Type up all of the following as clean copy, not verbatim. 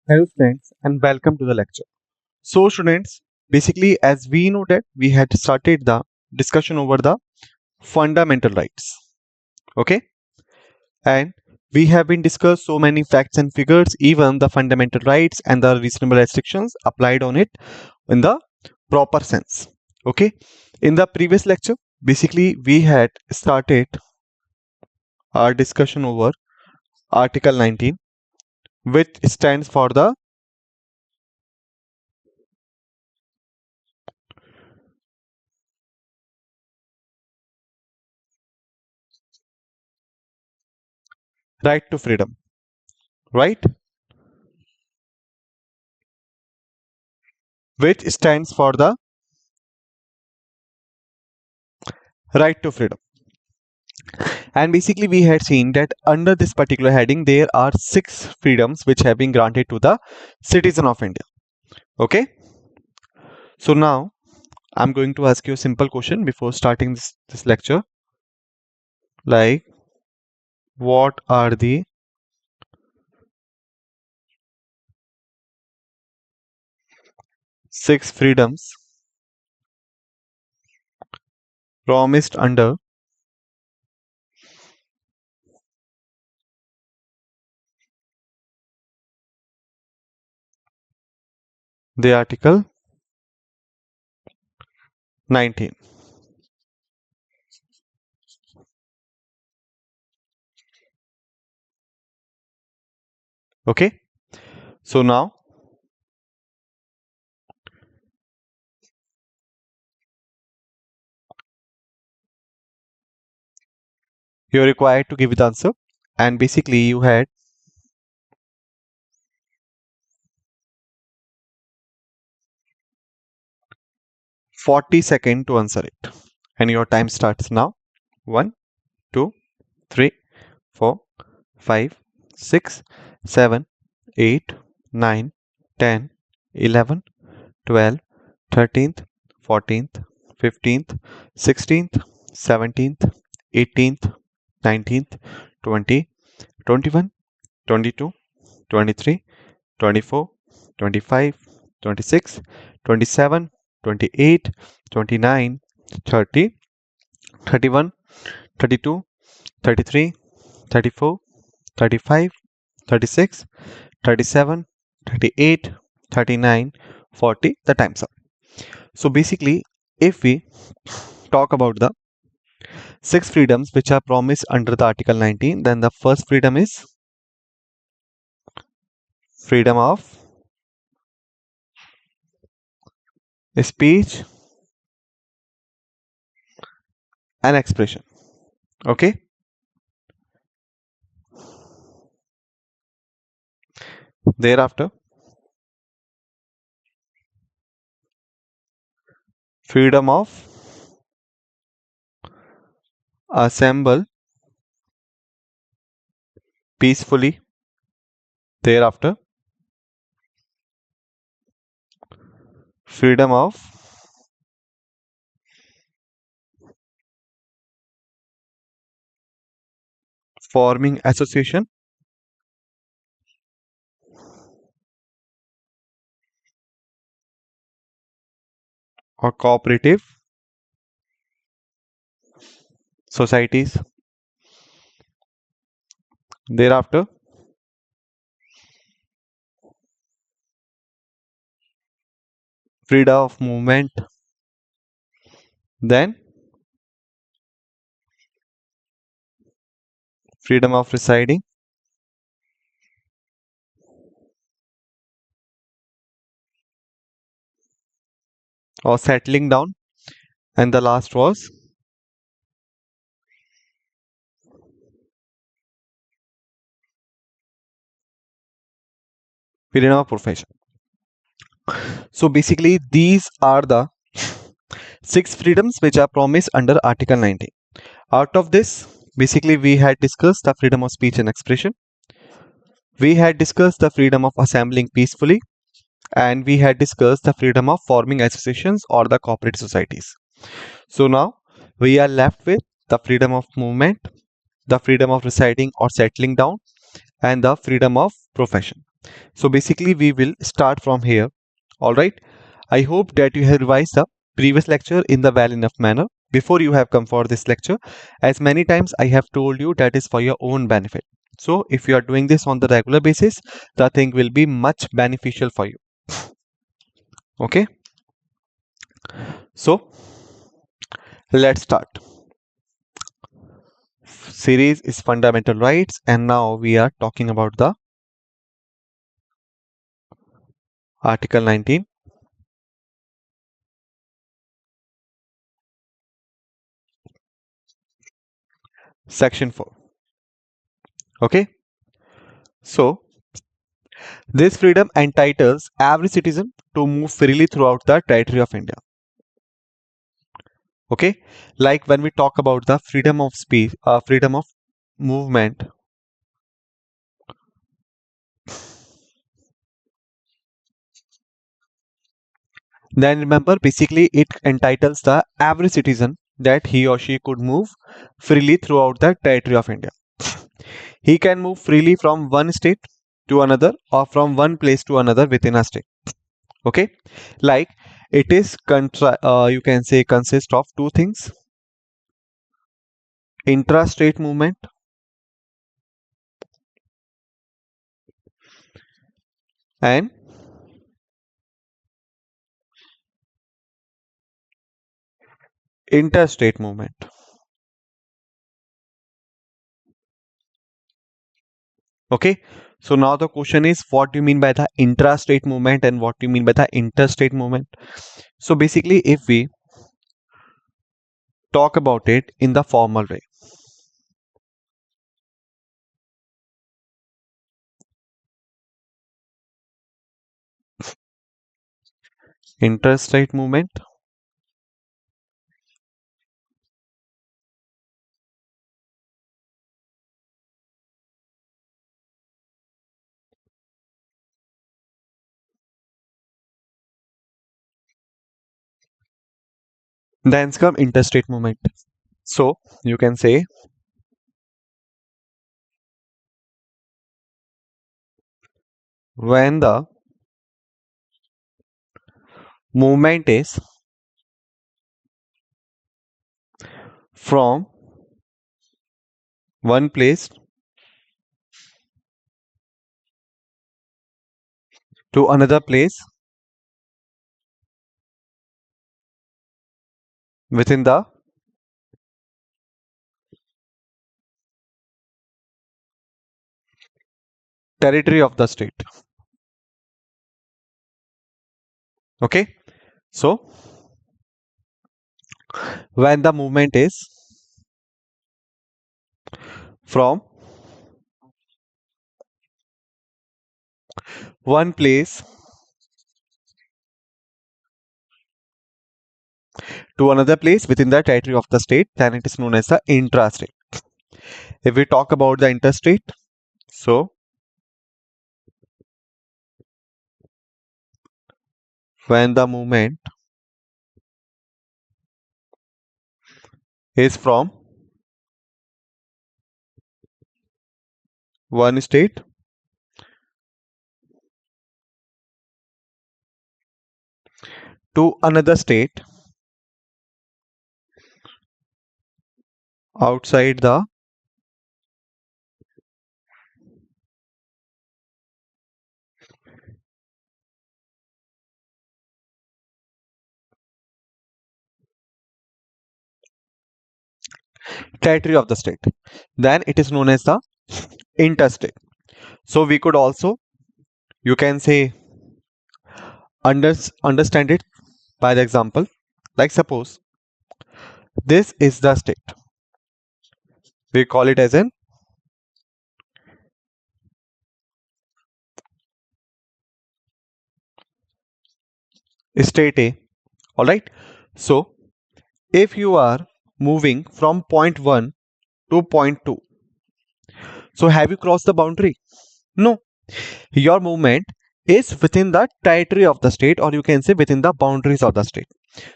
Hello students and welcome to the lecture. So students, basically as we know that we had started the discussion over the fundamental rights. Okay, and we have been discussed so many facts and figures, even the fundamental rights and the reasonable restrictions applied on it in the proper sense. Okay, in the previous lecture, basically we had started our discussion over Article 19, which stands for the right to freedom, right? Which stands for the right to freedom. And basically, we had seen that under this particular heading, there are 6 freedoms which have been granted to the citizen of India. Okay. So now I'm going to ask you a simple question before starting this lecture. Like, what are the six freedoms promised under the Article 19? Okay. So now you're required to give the answer. And basically, you had 40 seconds to answer it. And your time starts now. 1, 2, 3, 4, 5, 6, 7, 8, 9, 10, 11, 12, 13th, 14th, 15th, 16th, 17th, 18th, 19th, 20, 21, 22, 23, 24, 25, 26, 27, 28, 29, 30, 31, 32, 33, 34, 35, 36, 37, 38, 39, 40. The time's up. So basically, if we talk about the 6 freedoms which are promised under the Article 19, then the first freedom is freedom of speech and expression. Okay. Thereafter, freedom of assemble peacefully. Thereafter, freedom of forming association or cooperative societies. Thereafter, freedom of movement. Then, freedom of residing or settling down. And the last was freedom of profession. So basically, these are the 6 freedoms which are promised under Article 19. Out of this, basically, we had discussed the freedom of speech and expression. We had discussed the freedom of assembling peacefully, and we had discussed the freedom of forming associations or the cooperative societies. So now we are left with the freedom of movement, the freedom of residing or settling down, and the freedom of profession. So basically we will start from here. Alright. I hope that you have revised the previous lecture in the well enough manner before you have come for this lecture. As many times I have told you, that is for your own benefit. So if you are doing this on the regular basis, the thing will be much beneficial for you. Okay. So let's start. Series is fundamental rights, and now we are talking about the Article 19. Section 4. Okay. So this freedom entitles every citizen to move freely throughout the territory of India. Okay. Like when we talk about the freedom of speech, freedom of movement, then remember basically it entitles the every citizen that he or she could move freely throughout the territory of India. He can move freely from one state to another or from one place to another within a state. Okay. Like it is you can say consist of two things: intra-state movement and interstate movement. Okay. So now the question is, what do you mean by the intra-state movement and what do you mean by the interstate movement? So basically, if we talk about it in the formal way, interstate movement then come interstate movement. So you can say when the movement is from one place to another place within the territory of the state. Okay. So when the movement is from one place to another place within the territory of the state, then it is known as the intrastate. If we talk about the interstate, so when the movement is from one state to another state outside the territory of the state, then it is known as the interstate. So we could also, you can say, understand it by the example. Like suppose this is the state, we call it as an state A. All right. So if you are moving from point 1 to point 2, so have you crossed the boundary? No. Your movement is within the territory of the state, or you can say within the boundaries of the state.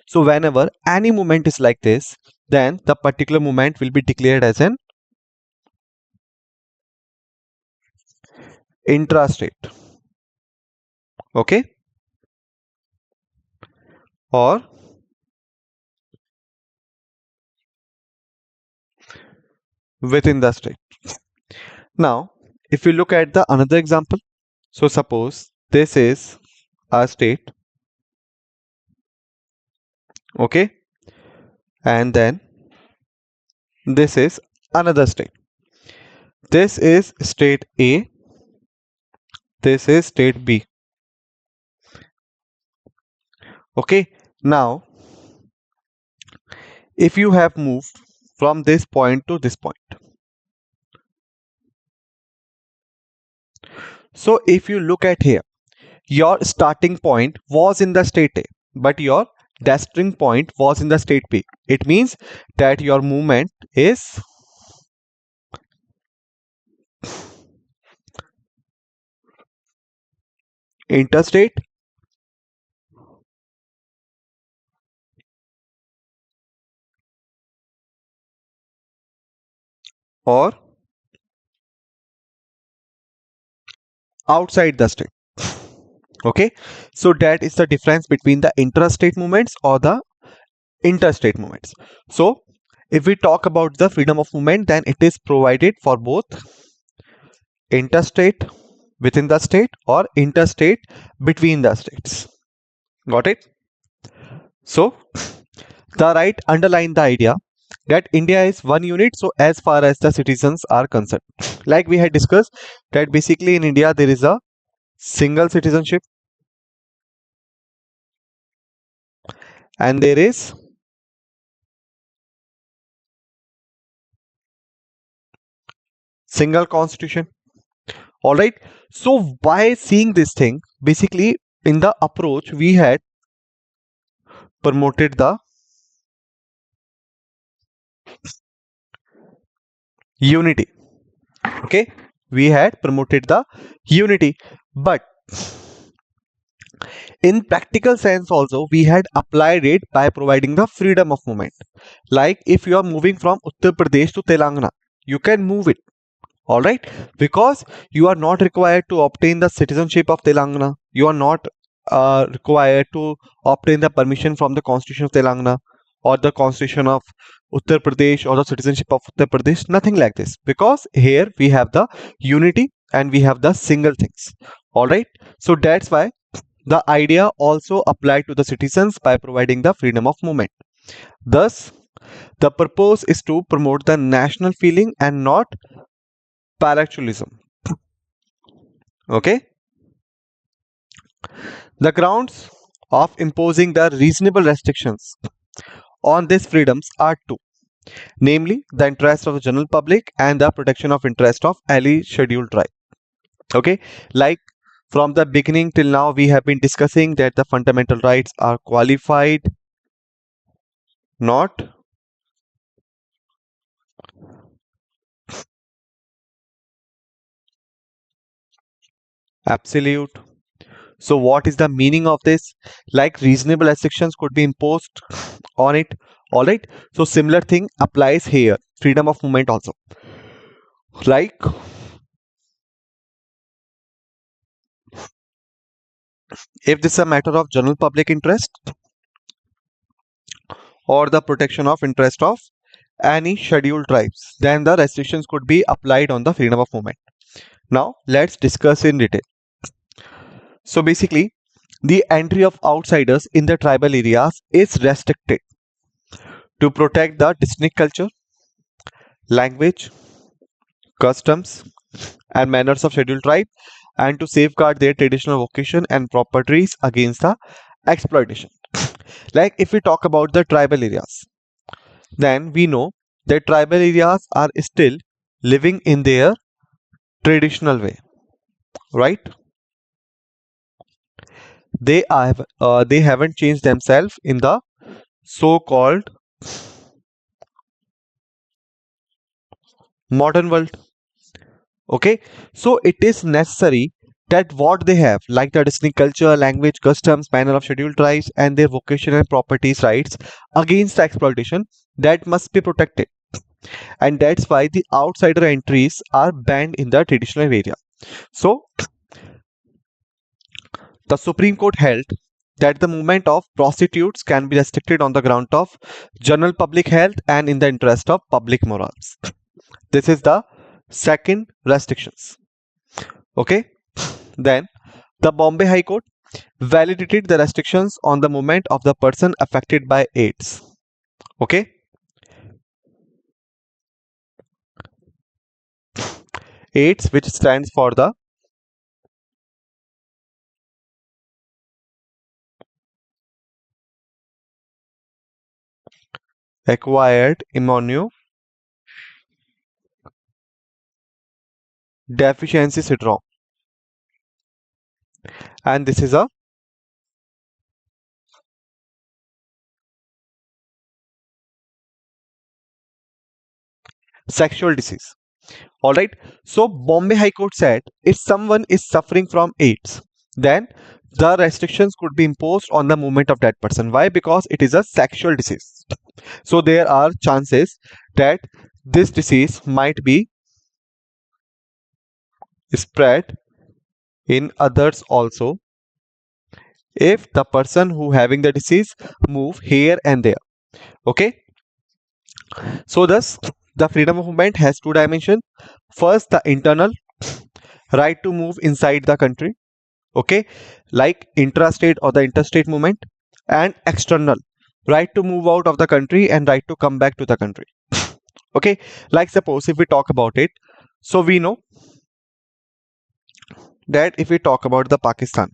So whenever any movement is like this, then the particular movement will be declared as an intrastate. Okay, or within the state. Now, if we look at the another example, so suppose this is a state, okay, and then this is another state. This is state A, this is state B. Okay, now if you have moved from this point to this point, so if you look at here, your starting point was in the state A, but your destination point was in the state B. It means that your movement is interstate or outside the state. Okay, so that is the difference between the intrastate movements or the interstate movements. So if we talk about the freedom of movement, then it is provided for both interstate within the state or interstate between the states. Got it? So the right underline the idea that India is one unit, so as far as the citizens are concerned, like we had discussed, that basically in India there is a single citizenship and there is single constitution. All right, so by seeing this thing, basically in the approach we had promoted the unity. Okay, we had promoted the unity, but in practical sense also we had applied it by providing the freedom of movement. Like if you are moving from Uttar Pradesh to Telangana, you can move it. All right, because you are not required to obtain the citizenship of Telangana, you are not required to obtain the permission from the constitution of Telangana or the constitution of Uttar Pradesh or the citizenship of Uttar Pradesh, nothing like this, because here we have the unity and we have the single things. All right, so that's why the idea also applied to the citizens by providing the freedom of movement. Thus the purpose is to promote the national feeling and not parochialism. Okay, the grounds of imposing the reasonable restrictions on these freedoms are two, namely the interest of the general public and the protection of interest of any scheduled tribe. Okay, like from the beginning till now we have been discussing that the fundamental rights are qualified, not absolute. So what is the meaning of this? Like reasonable restrictions could be imposed on it. All right, so similar thing applies here, freedom of movement also. Like if this is a matter of general public interest or the protection of interest of any scheduled tribes, then the restrictions could be applied on the freedom of movement. Now let's discuss in detail. So basically the entry of outsiders in the tribal areas is restricted to protect the distinct culture, language, customs and manners of scheduled tribe and to safeguard their traditional vocation and properties against the exploitation. Like if we talk about the tribal areas, then we know that tribal areas are still living in their traditional way, right? They haven't changed themselves in the so-called modern world. Okay, so it is necessary that what they have, like the distinct culture, language, customs, manner of scheduled tribes, and their vocation and properties rights against the exploitation, that must be protected. And that's why the outsider entries are banned in the traditional area. So the Supreme Court held that the movement of prostitutes can be restricted on the ground of general public health and in the interest of public morals. This is the second restrictions. Okay. Then the Bombay High Court validated the restrictions on the movement of the person affected by AIDS. Okay. AIDS, which stands for the acquired immunodeficiency syndrome, and this is a sexual disease. All right. So Bombay High Court said if someone is suffering from AIDS, then the restrictions could be imposed on the movement of that person. Why? Because it is a sexual disease. So there are chances that this disease might be spread in others also if the person who having the disease move here and there. Okay. So thus the freedom of movement has two dimensions. First, the internal right to move inside the country, okay, like intrastate or the interstate movement, and external right to move out of the country and right to come back to the country. Okay, like suppose if we talk about it, so we know that if we talk about the Pakistan,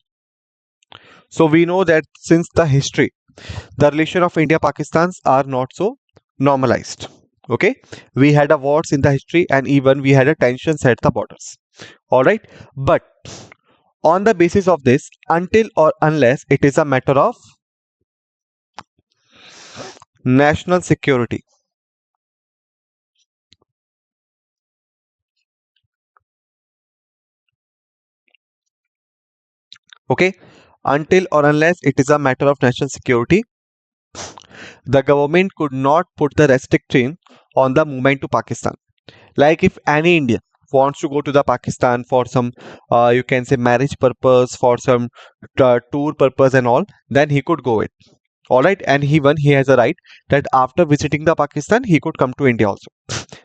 so we know that since the history, the relation of India Pakistans are not so normalized. Okay, we had a wars in the history and even we had a tensions at the borders. All right, but on the basis of this, until or unless it is a matter of national security, okay, until or unless it is a matter of national security, the government could not put the restriction on the movement to Pakistan. Like if any Indian wants to go to the Pakistan for some you can say marriage purpose, for some tour purpose and all, then he could go it. All right, and even he has a right that after visiting the Pakistan he could come to India also.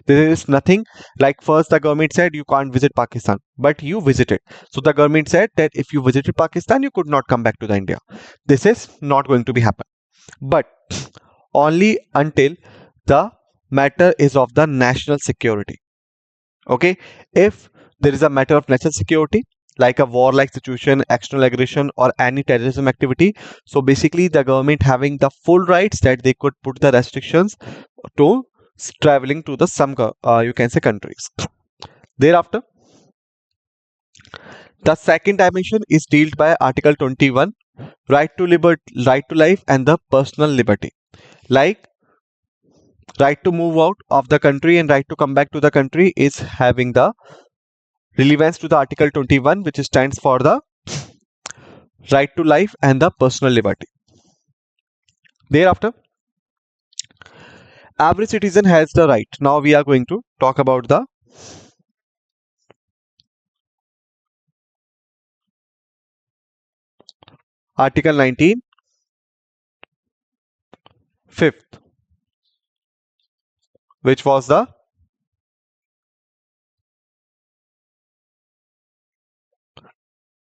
There is nothing like first the government said you can't visit Pakistan, but you visited, so the government said that if you visited Pakistan you could not come back to the India. This is not going to be happen, but only until the matter is of the national security. Okay, if there is a matter of national security like a war-like situation, external aggression, or any terrorism activity, so basically the government having the full rights that they could put the restrictions to traveling to the some you can say countries. Thereafter, the second dimension is dealt by Article 21, right to liberty, right to life, and the personal liberty, like right to move out of the country and right to come back to the country is having the relevance to the Article 21, which stands for the right to life and the personal liberty. Thereafter, every citizen has the right. Now we are going to talk about the Article 19, fifth, which was the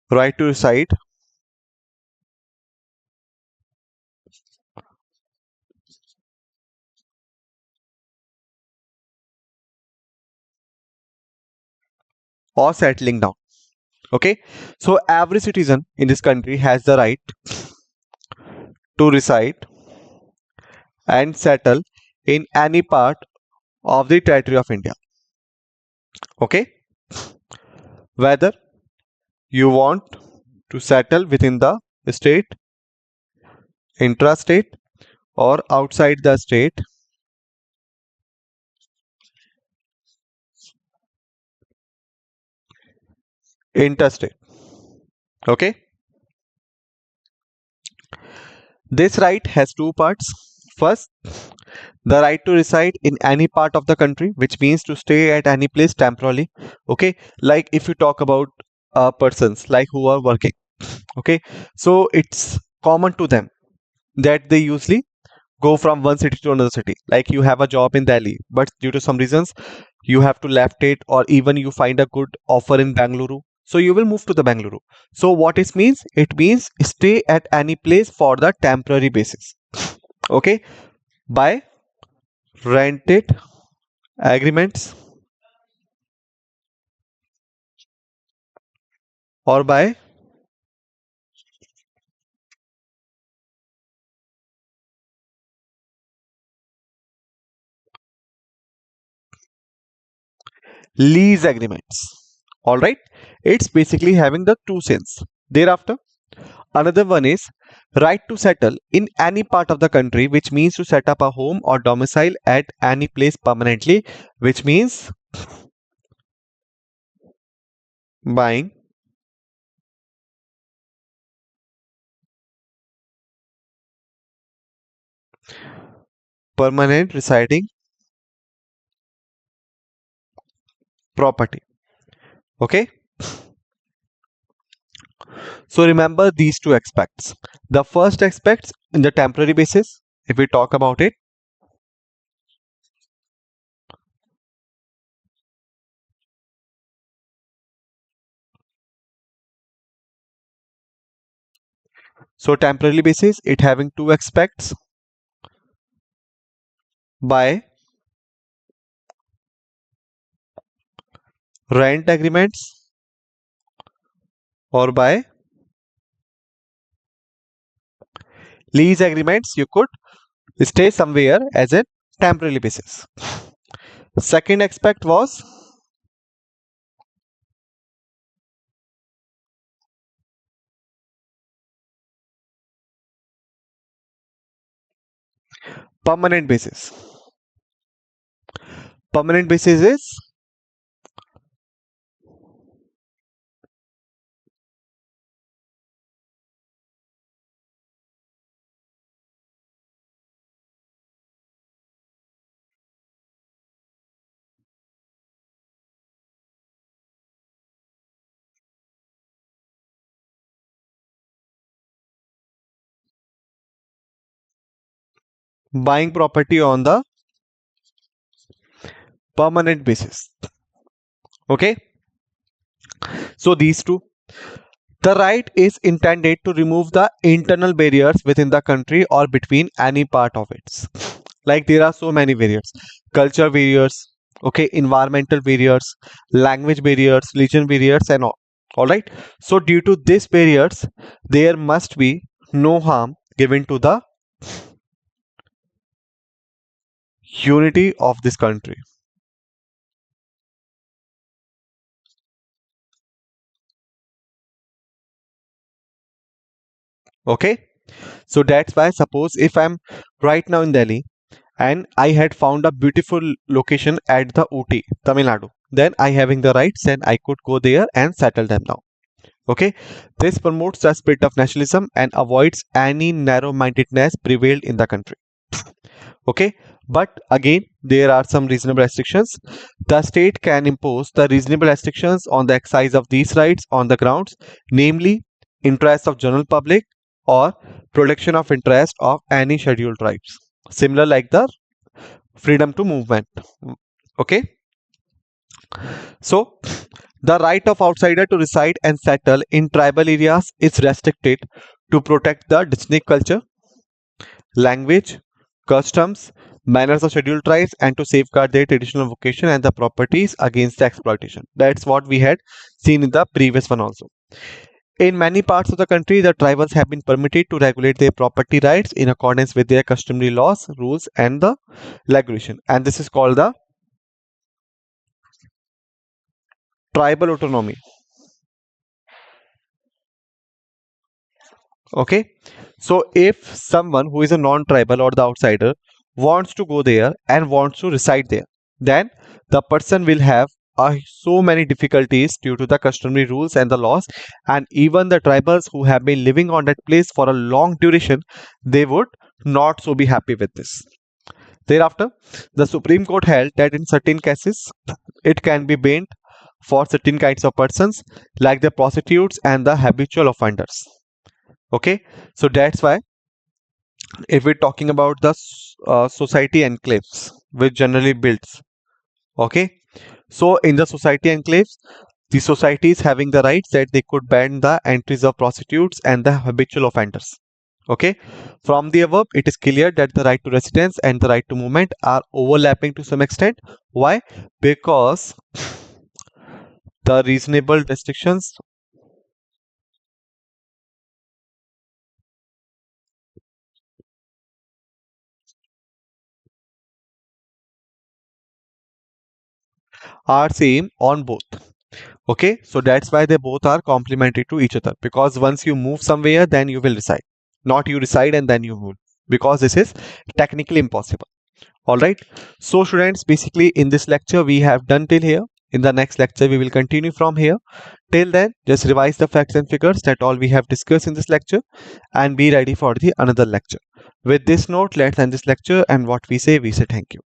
right to reside or settling down. Okay, so every citizen in this country has the right to reside and settle in any part of the territory of India. Okay, whether you want to settle within the state, intrastate, or outside the state, interstate. Okay, this right has two parts. First, the right to reside in any part of the country, which means to stay at any place temporarily. Okay, like if you talk about persons like who are working, Okay, so it's common to them that they usually go from one city to another city. Like you have a job in Delhi, but due to some reasons you have to left it, or even you find a good offer in Bangalore, so you will move to the Bangalore. So what it means? It means stay at any place for the temporary basis. Okay, by rented agreements or by lease agreements. All right, it's basically having the two sense. Thereafter, another one is right to settle in any part of the country, which means to set up a home or domicile at any place permanently, which means buying permanent residing property. Okay, so remember these two aspects. The first aspect in the temporary basis, if we talk about it, so temporary basis, it having two aspects: by rent agreements or by lease agreements. You could stay somewhere as a temporary basis. Second aspect was permanent basis. Permanent basis is buying property on the permanent basis. Okay, so these two. The right is intended to remove the internal barriers within the country or between any part of it. Like there are so many barriers: culture barriers, okay, environmental barriers, language barriers, religion barriers, and all right. So due to these barriers, there must be no harm given to the unity of this country. Okay, so that's why suppose if I'm right now in Delhi and I had found a beautiful location at the Ooty, Tamil Nadu, then I having the rights and I could go there and settle them now. Okay, this promotes the spirit of nationalism and avoids any narrow-mindedness prevailed in the country. Okay, but again there are some reasonable restrictions. The state can impose the reasonable restrictions on the exercise of these rights on the grounds, namely interest of general public or protection of interest of any scheduled tribes, similar like the freedom to movement. Okay, so the right of outsider to reside and settle in tribal areas is restricted to protect the distinct culture, language, customs, manners of scheduled tribes, and to safeguard their traditional vocation and the properties against the exploitation. That's what we had seen in the previous one also. In many parts of the country, the tribals have been permitted to regulate their property rights in accordance with their customary laws, rules, and the regulation. And this is called the tribal autonomy. Okay, so if someone who is a non-tribal or the outsider wants to go there and wants to reside there, then the person will have so many difficulties due to the customary rules and the laws, and even the tribals who have been living on that place for a long duration, they would not so be happy with this. Thereafter, the Supreme Court held that in certain cases it can be banned for certain kinds of persons like the prostitutes and the habitual offenders. Okay, so that's why if we're talking about the society enclaves which generally builds, okay, so in the society enclaves, the society is having the rights that they could ban the entries of prostitutes and the habitual offenders. Okay, from the above, it is clear that the right to residence and the right to movement are overlapping to some extent. Why? Because the reasonable restrictions are same on both. Okay, so that's why they both are complementary to each other, because once you move somewhere, then you will reside, not you reside and then you move, because this is technically impossible. All right, so students, basically in this lecture we have done till here. In the next lecture we will continue from here. Till then, just revise the facts and figures that all we have discussed in this lecture and be ready for the another lecture. With this note, let's end this lecture, and what we say thank you.